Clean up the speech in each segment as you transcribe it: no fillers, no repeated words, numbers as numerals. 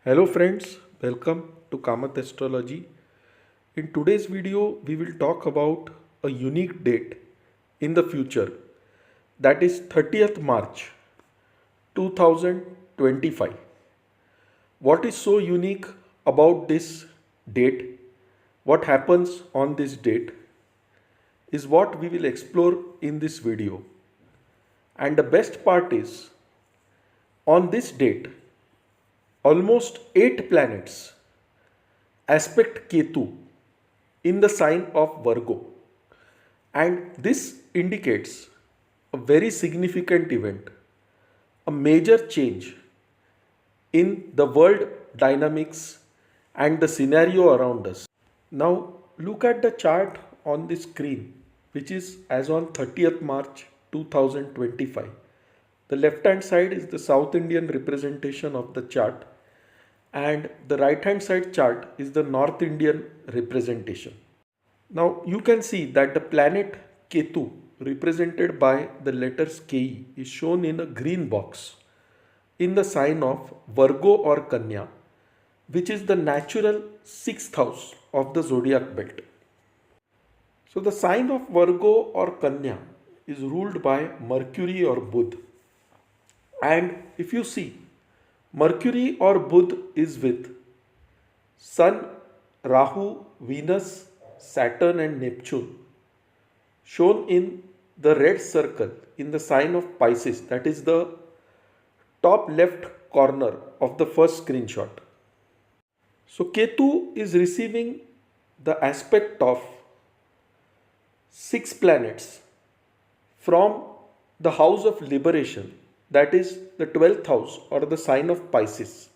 Hello friends, welcome to Kamath Astrology. In today's video, we will talk about a unique date in the future, that is 30th March 2025. What is so unique about this date, what happens on this date, is what we will explore in this video. And the best part is, on this date, almost 8 planets aspect Ketu in the sign of Virgo, and this indicates a very significant event, a major change in the world dynamics and the scenario around us. Now, look at the chart on the screen, which is as on 30th March 2025. The left hand side is the South Indian representation of the chart, and the right hand side chart is the North Indian representation. Now you can see that the planet Ketu, represented by the letters Ke, is shown in a green box in the sign of Virgo or Kanya, which is the natural 6th house of the zodiac belt. So the sign of Virgo or Kanya is ruled by Mercury or Budh. And if you see, Mercury or Budh is with Sun, Rahu, Venus, Saturn and Neptune, shown in the red circle in the sign of Pisces, that is the top left corner of the first screenshot. So Ketu is receiving the aspect of 6 planets from the house of liberation, that is the 12th house or the sign of Pisces.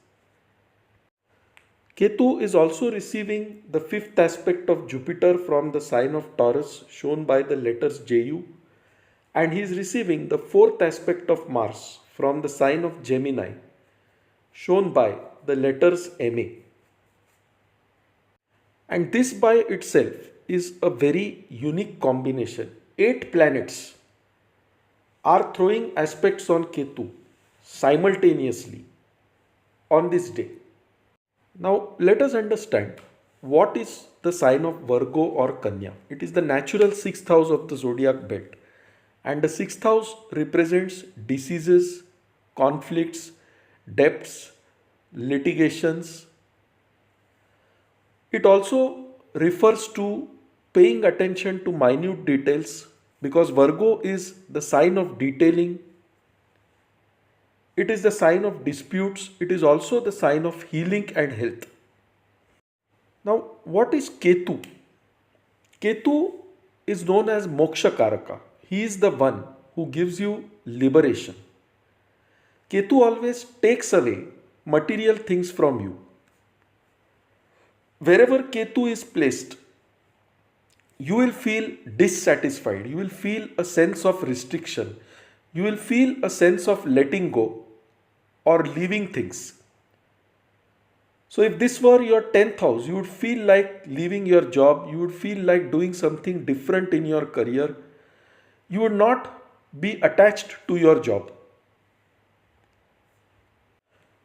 Ketu is also receiving the 5th aspect of Jupiter from the sign of Taurus, shown by the letters Ju, and he is receiving the 4th aspect of Mars from the sign of Gemini, shown by the letters Ma. And this by itself is a very unique combination. 8 planets are throwing aspects on Ketu simultaneously on this day. Now let us understand what is the sign of Virgo or Kanya. It is the natural 6th house of the zodiac belt, and the 6th house represents diseases, conflicts, debts, litigations. It also refers to paying attention to minute details, because Virgo is the sign of detailing. It is the sign of disputes. It is also the sign of healing and health. Now, what is Ketu? Ketu is known as Moksha Karaka. He is the one who gives you liberation. Ketu always takes away material things from you. Wherever Ketu is placed, you will feel dissatisfied. You will feel a sense of restriction. You will feel a sense of letting go or leaving things. So if this were your 10th house, you would feel like leaving your job. You would feel like doing something different in your career. You would not be attached to your job.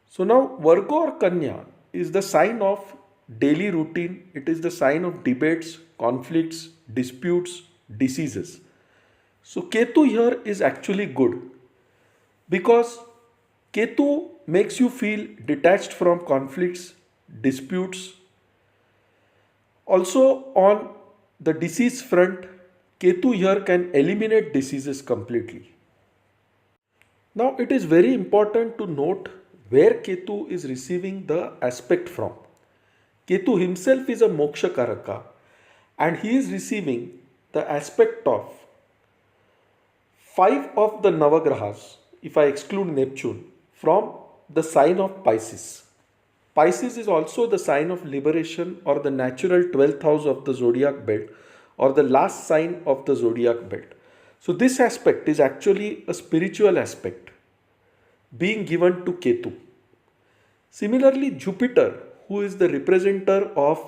So now Virgo or Kanya is the sign of daily routine. It is the sign of debates, conflicts, disputes, diseases. So Ketu here is actually good, because Ketu makes you feel detached from conflicts, disputes. Also on the disease front, Ketu here can eliminate diseases completely. Now it is very important to note where Ketu is receiving the aspect from. Ketu himself is a Moksha Karaka, and he is receiving the aspect of 5 of the Navagrahas, if I exclude Neptune, from the sign of Pisces. Pisces is also the sign of liberation or the natural 12th house of the zodiac belt, or the last sign of the zodiac belt. So this aspect is actually a spiritual aspect being given to Ketu. Similarly, Jupiter, who is the representative of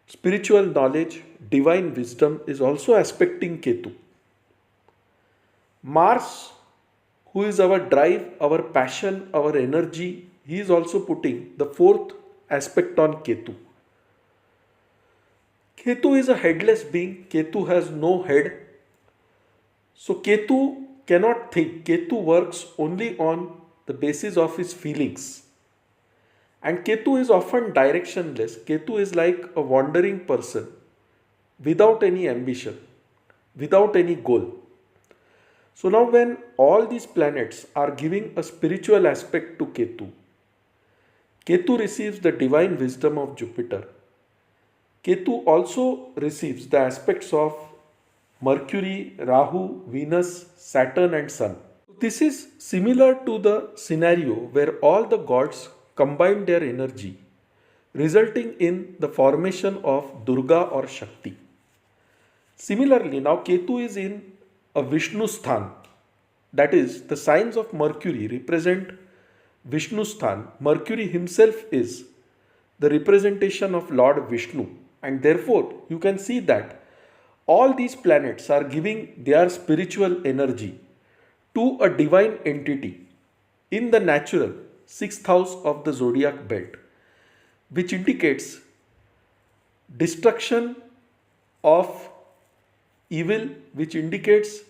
spiritual knowledge, divine wisdom, is also aspecting Ketu. Mars, who is our drive, our passion, our energy, he is also putting the fourth aspect on Ketu. Ketu is a headless being. Ketu has no head. So Ketu cannot think. Ketu works only on the basis of his feelings. And Ketu is often directionless. Ketu is like a wandering person without any ambition, without any goal. So now when all these planets are giving a spiritual aspect to Ketu, Ketu receives the divine wisdom of Jupiter. Ketu also receives the aspects of Mercury, Rahu, Venus, Saturn and Sun. This is similar to the scenario where all the gods combine their energy, resulting in the formation of Durga or Shakti. Similarly, now Ketu is in a Vishnu Sthan. That is, the signs of Mercury represent Vishnu Sthan. Mercury himself is the representation of Lord Vishnu, and therefore you can see that all these planets are giving their spiritual energy to a divine entity in the natural 6th house of the zodiac belt, which indicates destruction of evil, which indicates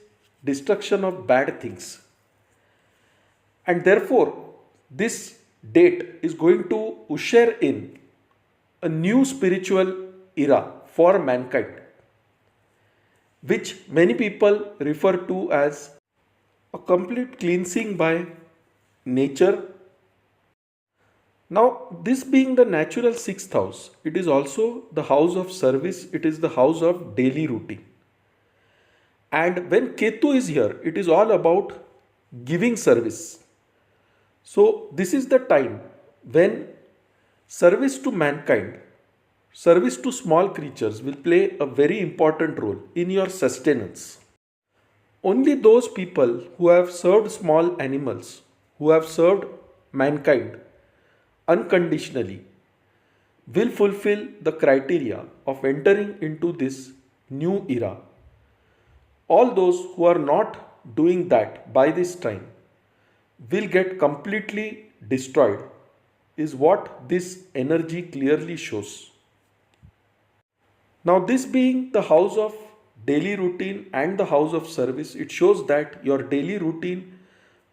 destruction of bad things. And therefore, this date is going to usher in a new spiritual era for mankind, which many people refer to as a complete cleansing by nature. Now, this being the natural 6th house, it is also the house of service, it is the house of daily routine. And when Ketu is here, it is all about giving service. So, this is the time when service to mankind, service to small creatures will play a very important role in your sustenance. Only those people who have served small animals, who have served mankind unconditionally, will fulfill the criteria of entering into this new era. All those who are not doing that by this time will get completely destroyed, is what this energy clearly shows. Now, this being the house of daily routine and the house of service, it shows that your daily routine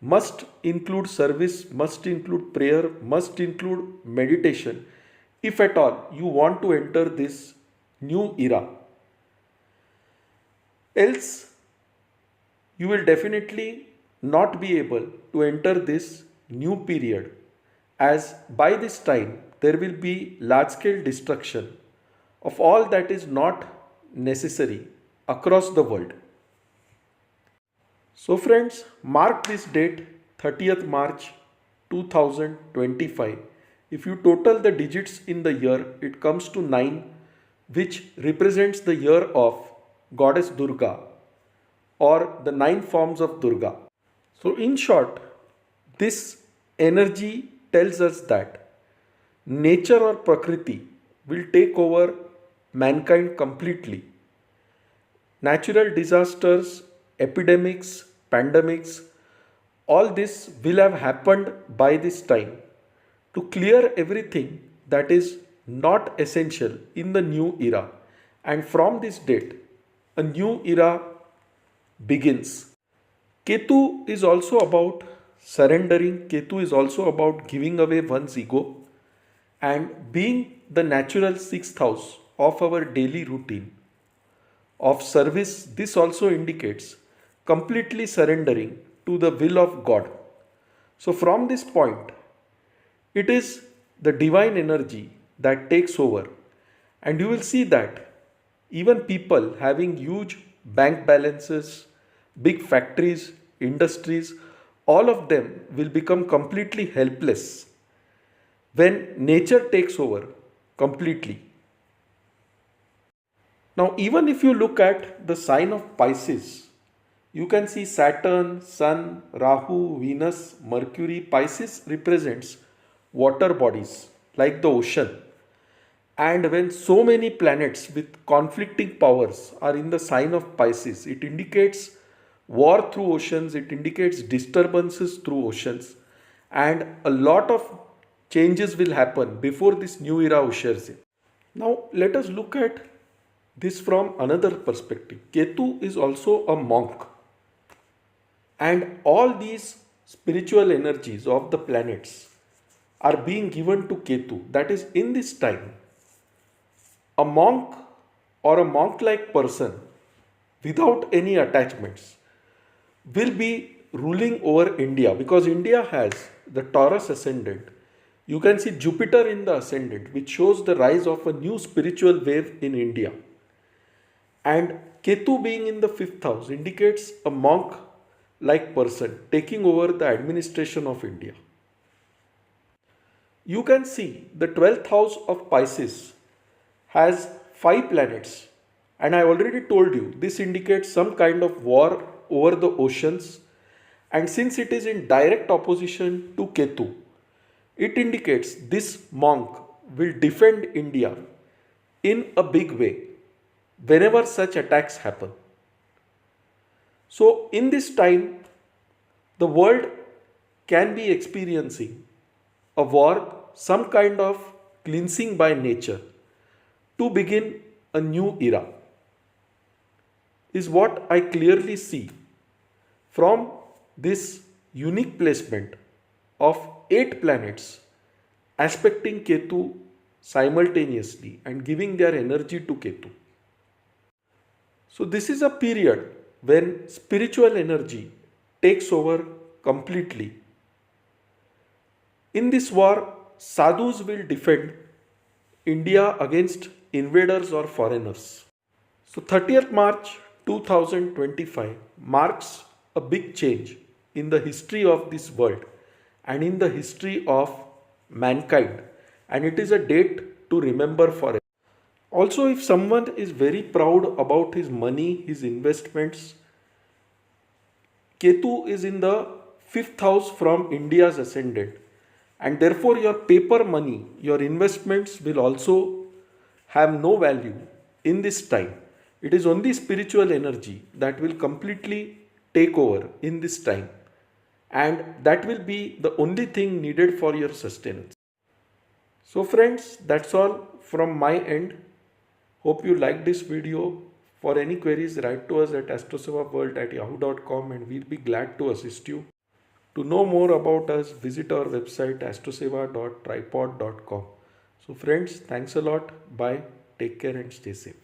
must include service, must include prayer, must include meditation, if at all you want to enter this new era. Else, you will definitely not be able to enter this new period, as by this time there will be large scale destruction of all that is not necessary across the world. So friends, mark this date 30th March 2025. If you total the digits in the year, it comes to 9, which represents the year of Goddess Durga or the 9 forms of Durga. So in short, this energy tells us that nature or Prakriti will take over mankind completely. Natural disasters, epidemics, pandemics, all this will have happened by this time to clear everything that is not essential in the new era. And from this date, a new era begins. Ketu is also about surrendering. Ketu is also about giving away one's ego and being the natural 6th house of our daily routine of service. This also indicates completely surrendering to the will of God. So from this point, it is the divine energy that takes over, and you will see that even people having huge bank balances, big factories, industries, all of them will become completely helpless when nature takes over completely. Now, even if you look at the sign of Pisces, you can see Saturn, Sun, Rahu, Venus, Mercury. Pisces represents water bodies like the ocean. And when so many planets with conflicting powers are in the sign of Pisces, it indicates war through oceans, it indicates disturbances through oceans, and a lot of changes will happen before this new era ushers in. Now let us look at this from another perspective. Ketu is also a monk, and all these spiritual energies of the planets are being given to Ketu. That is, in this time, a monk or a monk like person without any attachments will be ruling over India, because India has the Taurus ascendant. You can see Jupiter in the ascendant, which shows the rise of a new spiritual wave in India. And Ketu being in the fifth house indicates a monk like person taking over the administration of India. You can see the 12th house of Pisces has 5 planets, and I already told you this indicates some kind of war over the oceans, and since it is in direct opposition to Ketu, it indicates this monk will defend India in a big way whenever such attacks happen. So in this time, the world can be experiencing a war, some kind of cleansing by nature to begin a new era, is what I clearly see from this unique placement of 8 planets aspecting Ketu simultaneously and giving their energy to Ketu. So this is a period when spiritual energy takes over completely. In this war, sadhus will defend India against invaders or foreigners. So 30th March 2025 marks a big change in the history of this world and in the history of mankind, and it is a date to remember forever. Also, if someone is very proud about his money, his investments, Ketu is in the 5th house from India's ascendant, and therefore your paper money, your investments will also have no value in this time. It is only spiritual energy that will completely take over in this time, and that will be the only thing needed for your sustenance. So friends, that's all from my end. Hope you liked this video. For any queries, write to us at astrosevaworld@yahoo.com and we'll be glad to assist you. To know more about us, visit our website astroseva.tripod.com. So friends, thanks a lot. Bye. Take care and stay safe.